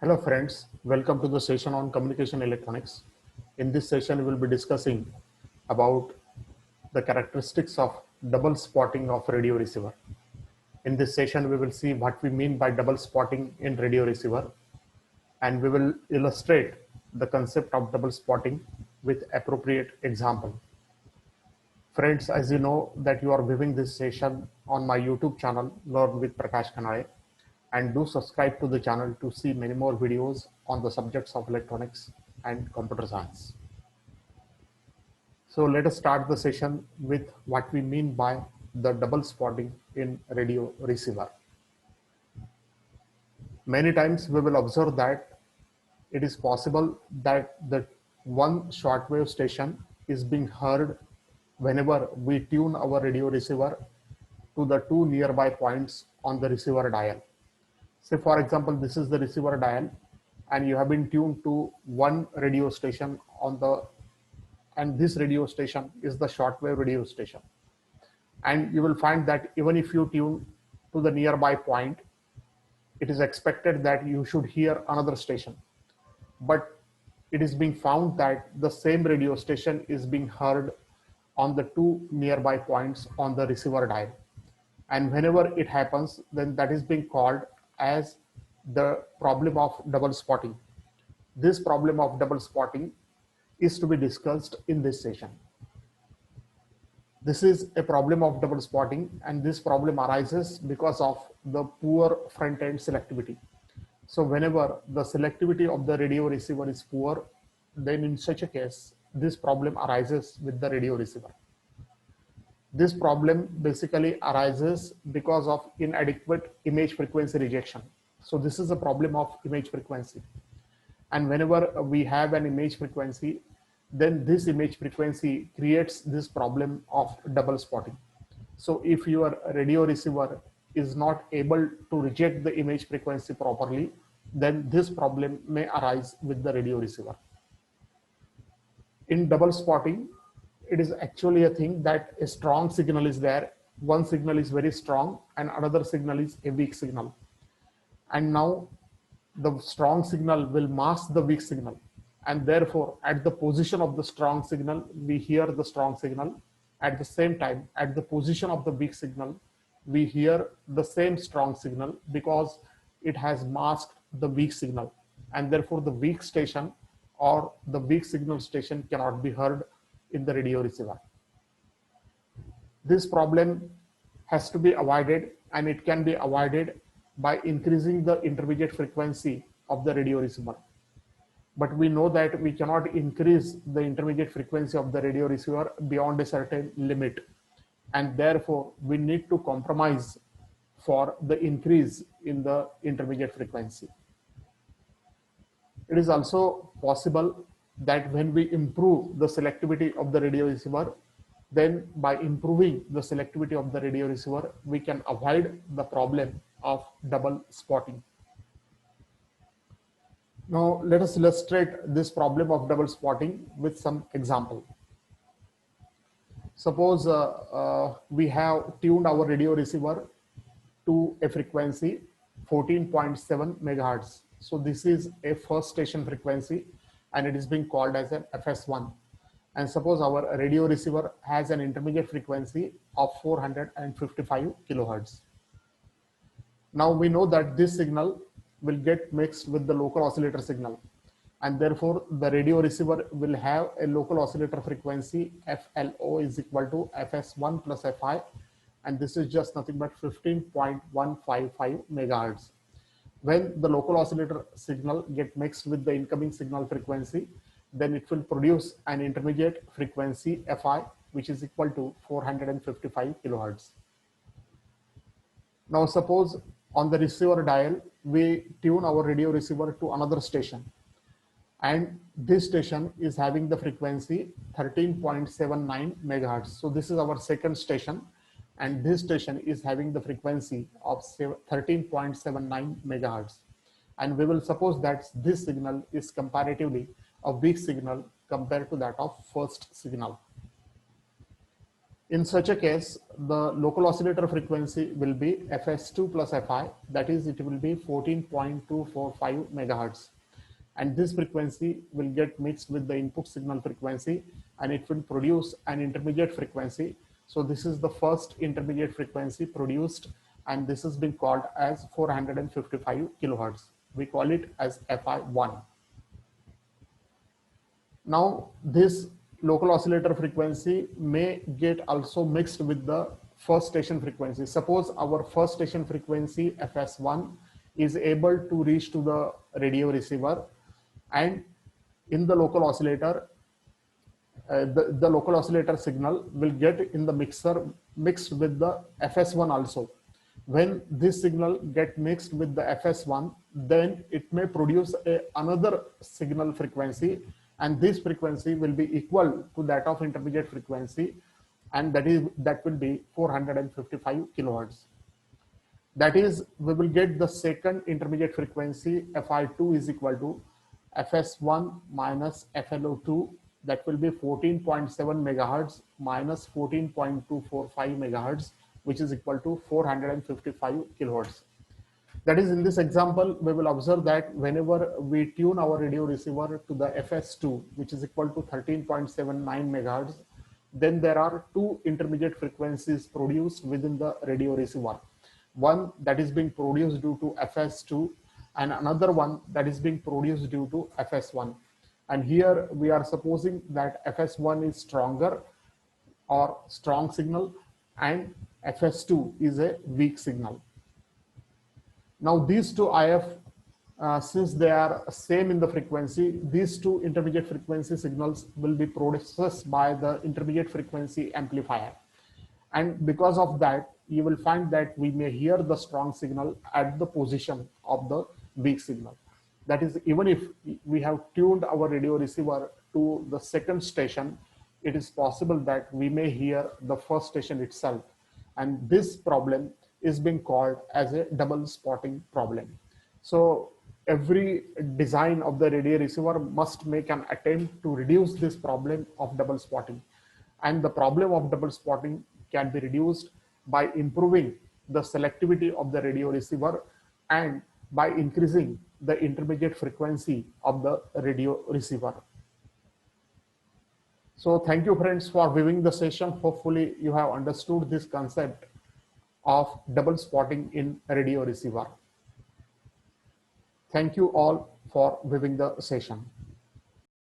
Hello friends, welcome to the session on communication electronics. In this session, we will be discussing about the characteristics of double spotting of radio receiver. In this session, we will see what we mean by double spotting in radio receiver, and we will illustrate the concept of double spotting with appropriate example. Friends, as you know that you are viewing this session on my YouTube channel, Learn with Prakash Kanade, and do subscribe to the channel to see many more videos on the subjects of electronics and computer science. So let us start the session with what we mean by the double spotting in radio receiver. Many times we will observe that it is possible that the one shortwave station is being heard whenever we tune our radio receiver to the two nearby points on the receiver dial. Say for example, this is the receiver dial and you have been tuned to one radio station and this radio station is the shortwave radio station. And you will find that even if you tune to the nearby point, it is expected that you should hear another station. But it is being found that the same radio station is being heard on the two nearby points on the receiver dial. And whenever it happens, then that is being called as the problem of double spotting. This problem of double spotting is to be discussed in this session. This is a problem of double spotting, and this problem arises because of the poor front-end selectivity. So whenever the selectivity of the radio receiver is poor, then in such a case, this problem arises with the radio receiver. This problem basically arises because of inadequate image frequency rejection. So this is a problem of image frequency. And whenever we have an image frequency, then this image frequency creates this problem of double spotting. So if your radio receiver is not able to reject the image frequency properly, then this problem may arise with the radio receiver. In double spotting, it is actually a thing that a strong signal is there. One signal is very strong and another signal is a weak signal. And now the strong signal will mask the weak signal. And therefore, at the position of the strong signal, we hear the strong signal. At the same time, at the position of the weak signal, we hear the same strong signal because it has masked the weak signal. And therefore, the weak station or the weak signal station cannot be heard in the radio receiver. This problem has to be avoided, and it can be avoided by increasing the intermediate frequency of the radio receiver. But we know that we cannot increase the intermediate frequency of the radio receiver beyond a certain limit. And therefore, we need to compromise for the increase in the intermediate frequency. It is also possible that when we improve the selectivity of the radio receiver, then by improving the selectivity of the radio receiver, we can avoid the problem of double spotting. Now, let us illustrate this problem of double spotting with some example. Suppose we have tuned our radio receiver to a frequency 14.7 megahertz. So this is a first station frequency and it is being called as an FS1. And suppose our radio receiver has an intermediate frequency of 455 kilohertz. Now we know that this signal will get mixed with the local oscillator signal, and therefore the radio receiver will have a local oscillator frequency FLO is equal to FS1 plus FI, and this is just nothing but 15.155 megahertz. When the local oscillator signal get mixed with the incoming signal frequency, then it will produce an intermediate frequency FI, which is equal to 455 kilohertz. Now suppose on the receiver dial, we tune our radio receiver to another station, and this station is having the frequency 13.79 megahertz. So this is our second station, and this station is having the frequency of 13.79 megahertz. And we will suppose that this signal is comparatively a weak signal compared to that of first signal. In such a case, the local oscillator frequency will be fs2 plus fi, that is, it will be 14.245 megahertz. And this frequency will get mixed with the input signal frequency and it will produce an intermediate frequency. So this is the first intermediate frequency produced, and this has been called as 455 kilohertz. We call it as fi1. Now this local oscillator frequency may get also mixed with the first station frequency. Suppose our first station frequency fs1 is able to reach to the radio receiver, and in the local oscillator, the local oscillator signal will get in the mixer mixed with the fs1 also. When this signal get mixed with the fs1, then it may produce another signal frequency, and this frequency will be equal to that of intermediate frequency, and that will be 455 kilohertz. That is, we will get the second intermediate frequency fi2 is equal to fs1 minus flo2, that will be 14.7 megahertz minus 14.245 megahertz, which is equal to 455 kilohertz. That is, in this example, we will observe that whenever we tune our radio receiver to the fs2, which is equal to 13.79 megahertz, then there are two intermediate frequencies produced within the radio receiver. One that is being produced due to fs2 and another one that is being produced due to fs1. And here we are supposing that fs1 is stronger or strong signal and fs2 is a weak signal. Now these two IF, since they are same in the frequency, these two intermediate frequency signals will be processed by the intermediate frequency amplifier. And because of that, you will find that we may hear the strong signal at the position of the weak signal. That is, even if we have tuned our radio receiver to the second station, it is possible that we may hear the first station itself. And this problem is being called as a double spotting problem. So every design of the radio receiver must make an attempt to reduce this problem of double spotting. And the problem of double spotting can be reduced by improving the selectivity of the radio receiver and by increasing the intermediate frequency of the radio receiver. So thank you, friends, for viewing the session. Hopefully you have understood this concept of double spotting in radio receiver. Thank you all for viewing the session.